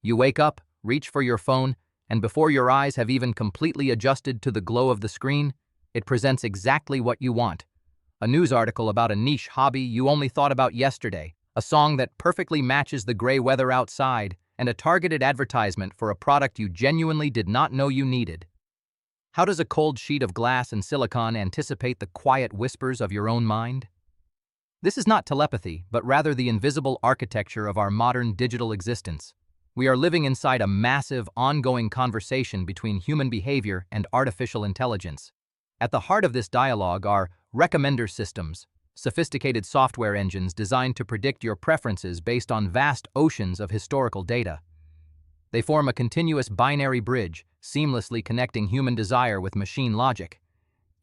You wake up, reach for your phone, and before your eyes have even completely adjusted to the glow of the screen, it presents exactly what you want. A news article about a niche hobby you only thought about yesterday, a song that perfectly matches the gray weather outside, and a targeted advertisement for a product you genuinely did not know you needed. How does a cold sheet of glass and silicon anticipate the quiet whispers of your own mind? This is not telepathy, but rather the invisible architecture of our modern digital existence. We are living inside a massive, ongoing conversation between human behavior and artificial intelligence. At the heart of this dialogue are recommender systems, sophisticated software engines designed to predict your preferences based on vast oceans of historical data. They form a continuous binary bridge, seamlessly connecting human desire with machine logic.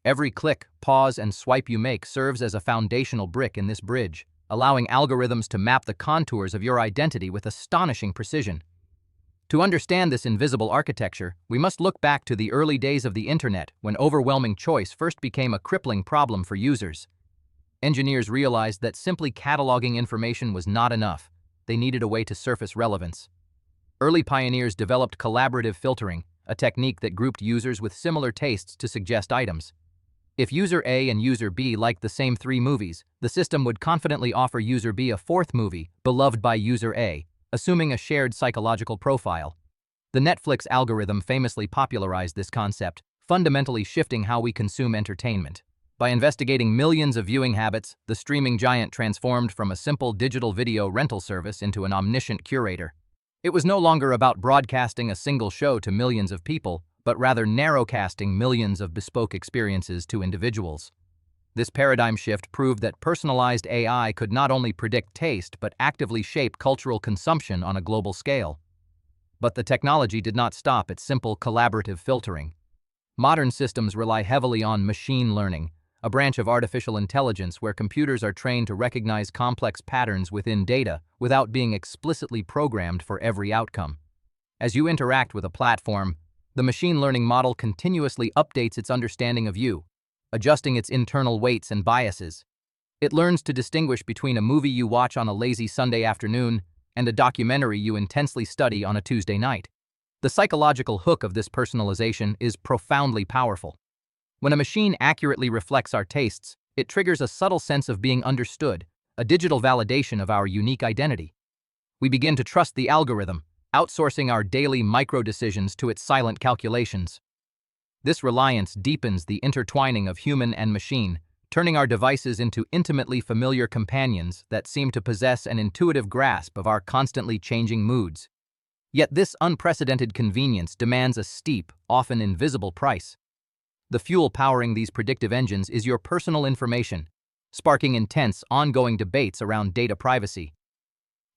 Every click, pause, and swipe you make serves as a foundational brick in this bridge, allowing algorithms to map the contours of your identity with astonishing precision. To understand this invisible architecture, we must look back to the early days of the internet when overwhelming choice first became a crippling problem for users. Engineers realized that simply cataloging information was not enough. They needed a way to surface relevance. Early pioneers developed collaborative filtering, a technique that grouped users with similar tastes to suggest items. If user A and user B liked the same 3 movies, the system would confidently offer user B a 4th movie, beloved by user A, assuming a shared psychological profile. The Netflix algorithm famously popularized this concept, fundamentally shifting how we consume entertainment. By investigating millions of viewing habits, the streaming giant transformed from a simple digital video rental service into an omniscient curator. It was no longer about broadcasting a single show to millions of people, but rather narrowcasting millions of bespoke experiences to individuals. This paradigm shift proved that personalized AI could not only predict taste but actively shape cultural consumption on a global scale. But the technology did not stop at simple collaborative filtering. Modern systems rely heavily on machine learning, a branch of artificial intelligence where computers are trained to recognize complex patterns within data without being explicitly programmed for every outcome. As you interact with a platform, the machine learning model continuously updates its understanding of you, adjusting its internal weights and biases. It learns to distinguish between a movie you watch on a lazy Sunday afternoon and a documentary you intensely study on a Tuesday night. The psychological hook of this personalization is profoundly powerful. When a machine accurately reflects our tastes, it triggers a subtle sense of being understood, a digital validation of our unique identity. We begin to trust the algorithm, outsourcing our daily micro-decisions to its silent calculations. This reliance deepens the intertwining of human and machine, turning our devices into intimately familiar companions that seem to possess an intuitive grasp of our constantly changing moods. Yet this unprecedented convenience demands a steep, often invisible price. The fuel powering these predictive engines is your personal information, sparking intense, ongoing debates around data privacy.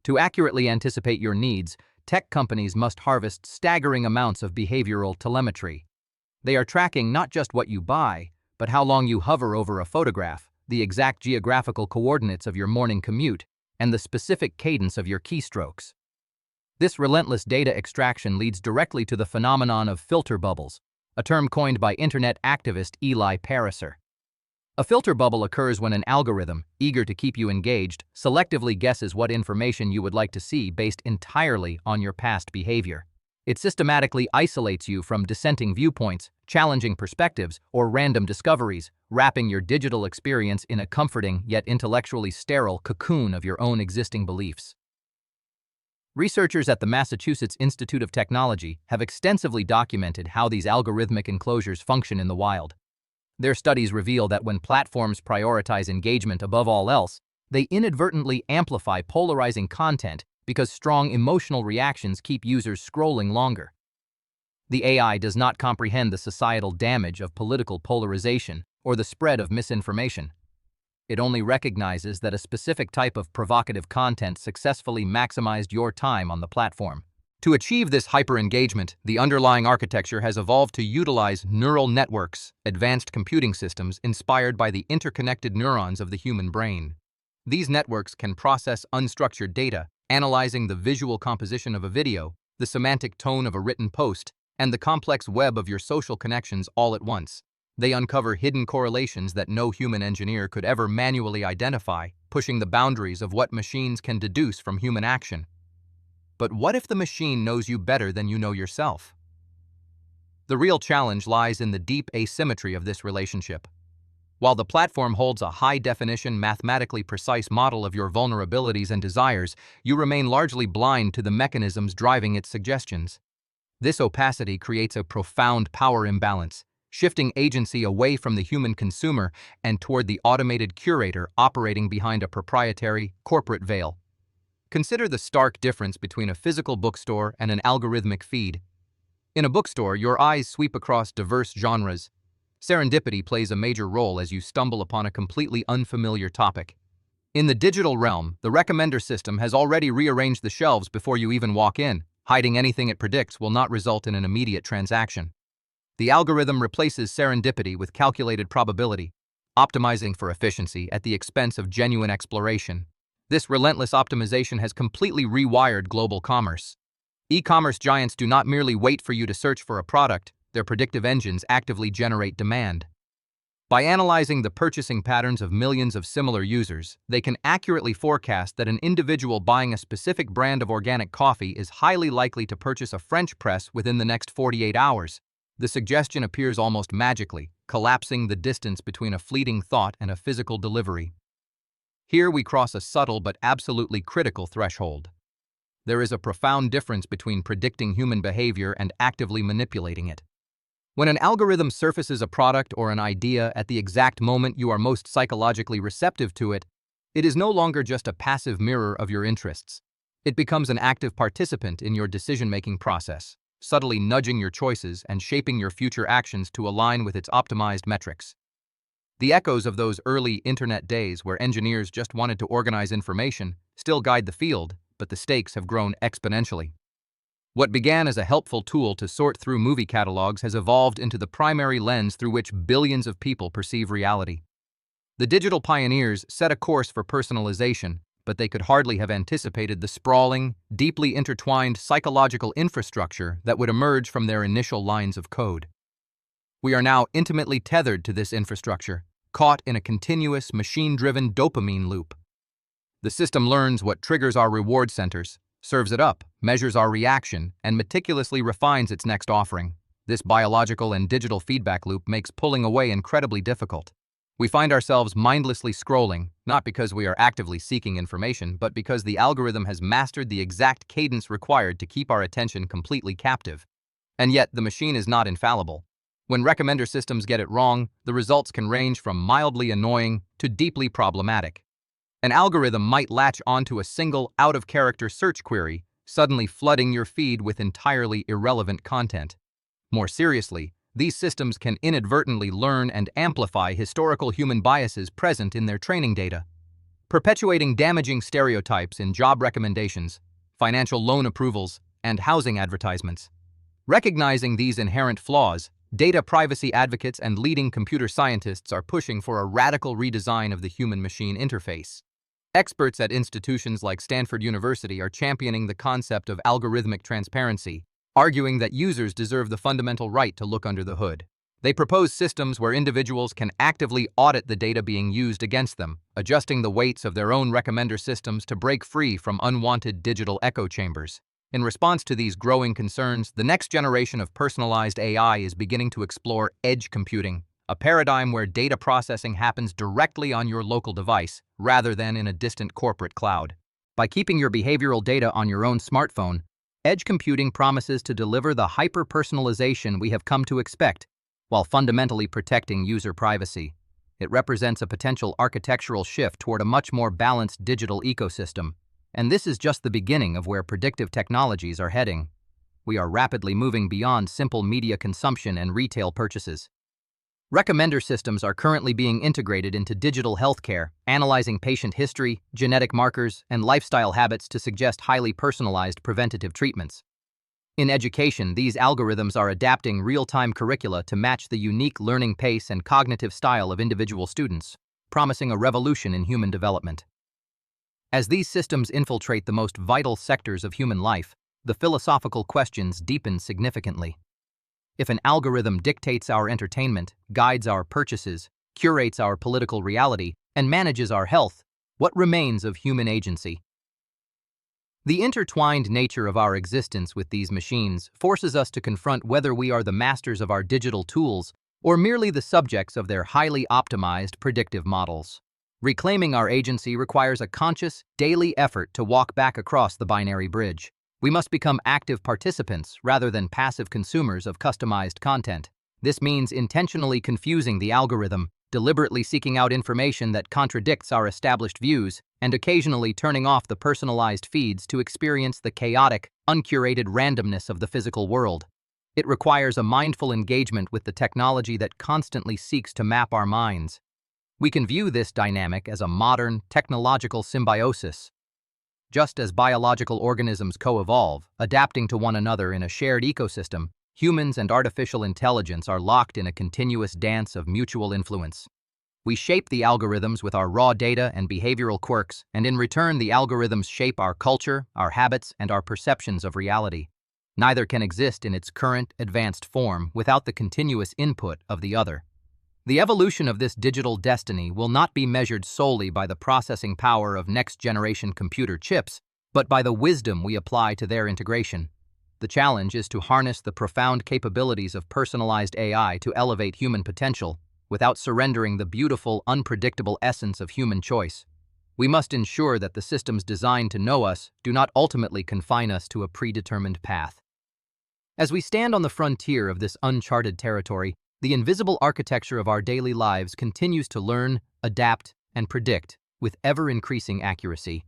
To accurately anticipate your needs, tech companies must harvest staggering amounts of behavioral telemetry. They are tracking not just what you buy, but how long you hover over a photograph, the exact geographical coordinates of your morning commute, and the specific cadence of your keystrokes. This relentless data extraction leads directly to the phenomenon of filter bubbles, a term coined by internet activist Eli Pariser. A filter bubble occurs when an algorithm, eager to keep you engaged, selectively guesses what information you would like to see based entirely on your past behavior. It systematically isolates you from dissenting viewpoints, challenging perspectives, or random discoveries, wrapping your digital experience in a comforting yet intellectually sterile cocoon of your own existing beliefs. Researchers at the Massachusetts Institute of Technology have extensively documented how these algorithmic enclosures function in the wild. Their studies reveal that when platforms prioritize engagement above all else, they inadvertently amplify polarizing content because strong emotional reactions keep users scrolling longer. The AI does not comprehend the societal damage of political polarization or the spread of misinformation. It only recognizes that a specific type of provocative content successfully maximized your time on the platform. To achieve this hyper-engagement, the underlying architecture has evolved to utilize neural networks, advanced computing systems inspired by the interconnected neurons of the human brain. These networks can process unstructured data, analyzing the visual composition of a video, the semantic tone of a written post, and the complex web of your social connections all at once. They uncover hidden correlations that no human engineer could ever manually identify, pushing the boundaries of what machines can deduce from human action. But what if the machine knows you better than you know yourself? The real challenge lies in the deep asymmetry of this relationship. While the platform holds a high-definition, mathematically precise model of your vulnerabilities and desires, you remain largely blind to the mechanisms driving its suggestions. This opacity creates a profound power imbalance, shifting agency away from the human consumer and toward the automated curator operating behind a proprietary, corporate veil. Consider the stark difference between a physical bookstore and an algorithmic feed. In a bookstore, your eyes sweep across diverse genres. Serendipity plays a major role as you stumble upon a completely unfamiliar topic. In the digital realm, the recommender system has already rearranged the shelves before you even walk in. Hiding anything it predicts will not result in an immediate transaction. The algorithm replaces serendipity with calculated probability, optimizing for efficiency at the expense of genuine exploration. This relentless optimization has completely rewired global commerce. E-commerce giants do not merely wait for you to search for a product, their predictive engines actively generate demand. By analyzing the purchasing patterns of millions of similar users, they can accurately forecast that an individual buying a specific brand of organic coffee is highly likely to purchase a French press within the next 48 hours. The suggestion appears almost magically, collapsing the distance between a fleeting thought and a physical delivery. Here we cross a subtle but absolutely critical threshold. There is a profound difference between predicting human behavior and actively manipulating it. When an algorithm surfaces a product or an idea at the exact moment you are most psychologically receptive to it, it is no longer just a passive mirror of your interests. It becomes an active participant in your decision-making process, subtly nudging your choices and shaping your future actions to align with its optimized metrics. The echoes of those early internet days where engineers just wanted to organize information still guide the field, but the stakes have grown exponentially. What began as a helpful tool to sort through movie catalogs has evolved into the primary lens through which billions of people perceive reality. The digital pioneers set a course for personalization, but they could hardly have anticipated the sprawling, deeply intertwined psychological infrastructure that would emerge from their initial lines of code. We are now intimately tethered to this infrastructure, caught in a continuous, machine-driven dopamine loop. The system learns what triggers our reward centers, serves it up, measures our reaction, and meticulously refines its next offering. This biological and digital feedback loop makes pulling away incredibly difficult. We find ourselves mindlessly scrolling, not because we are actively seeking information, but because the algorithm has mastered the exact cadence required to keep our attention completely captive. And yet, the machine is not infallible. When recommender systems get it wrong, the results can range from mildly annoying to deeply problematic. An algorithm might latch onto a single out-of-character search query, suddenly flooding your feed with entirely irrelevant content. More seriously, these systems can inadvertently learn and amplify historical human biases present in their training data, perpetuating damaging stereotypes in job recommendations, financial loan approvals, and housing advertisements. Recognizing these inherent flaws, data privacy advocates and leading computer scientists are pushing for a radical redesign of the human-machine interface. Experts at institutions like Stanford University are championing the concept of algorithmic transparency, arguing that users deserve the fundamental right to look under the hood. They propose systems where individuals can actively audit the data being used against them, adjusting the weights of their own recommender systems to break free from unwanted digital echo chambers. In response to these growing concerns, the next generation of personalized AI is beginning to explore edge computing, a paradigm where data processing happens directly on your local device rather than in a distant corporate cloud. By keeping your behavioral data on your own smartphone, edge computing promises to deliver the hyper-personalization we have come to expect, while fundamentally protecting user privacy. It represents a potential architectural shift toward a much more balanced digital ecosystem. And this is just the beginning of where predictive technologies are heading. We are rapidly moving beyond simple media consumption and retail purchases. Recommender systems are currently being integrated into digital healthcare, analyzing patient history, genetic markers, and lifestyle habits to suggest highly personalized preventative treatments. In education, these algorithms are adapting real-time curricula to match the unique learning pace and cognitive style of individual students, promising a revolution in human development. As these systems infiltrate the most vital sectors of human life, the philosophical questions deepen significantly. If an algorithm dictates our entertainment, guides our purchases, curates our political reality, and manages our health, what remains of human agency? The intertwined nature of our existence with these machines forces us to confront whether we are the masters of our digital tools or merely the subjects of their highly optimized predictive models. Reclaiming our agency requires a conscious, daily effort to walk back across the binary bridge. We must become active participants rather than passive consumers of customized content. This means intentionally confusing the algorithm, deliberately seeking out information that contradicts our established views, and occasionally turning off the personalized feeds to experience the chaotic, uncurated randomness of the physical world. It requires a mindful engagement with the technology that constantly seeks to map our minds. We can view this dynamic as a modern, technological symbiosis. Just as biological organisms co-evolve, adapting to one another in a shared ecosystem, humans and artificial intelligence are locked in a continuous dance of mutual influence. We shape the algorithms with our raw data and behavioral quirks, and in return the algorithms shape our culture, our habits, and our perceptions of reality. Neither can exist in its current, advanced form without the continuous input of the other. The evolution of this digital destiny will not be measured solely by the processing power of next-generation computer chips, but by the wisdom we apply to their integration. The challenge is to harness the profound capabilities of personalized AI to elevate human potential, without surrendering the beautiful, unpredictable essence of human choice. We must ensure that the systems designed to know us do not ultimately confine us to a predetermined path. As we stand on the frontier of this uncharted territory, the invisible architecture of our daily lives continues to learn, adapt, and predict with ever-increasing accuracy.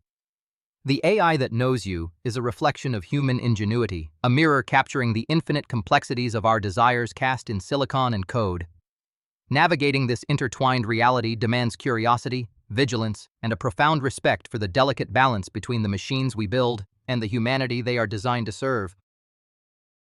The AI that knows you is a reflection of human ingenuity, a mirror capturing the infinite complexities of our desires cast in silicon and code. Navigating this intertwined reality demands curiosity, vigilance, and a profound respect for the delicate balance between the machines we build and the humanity they are designed to serve.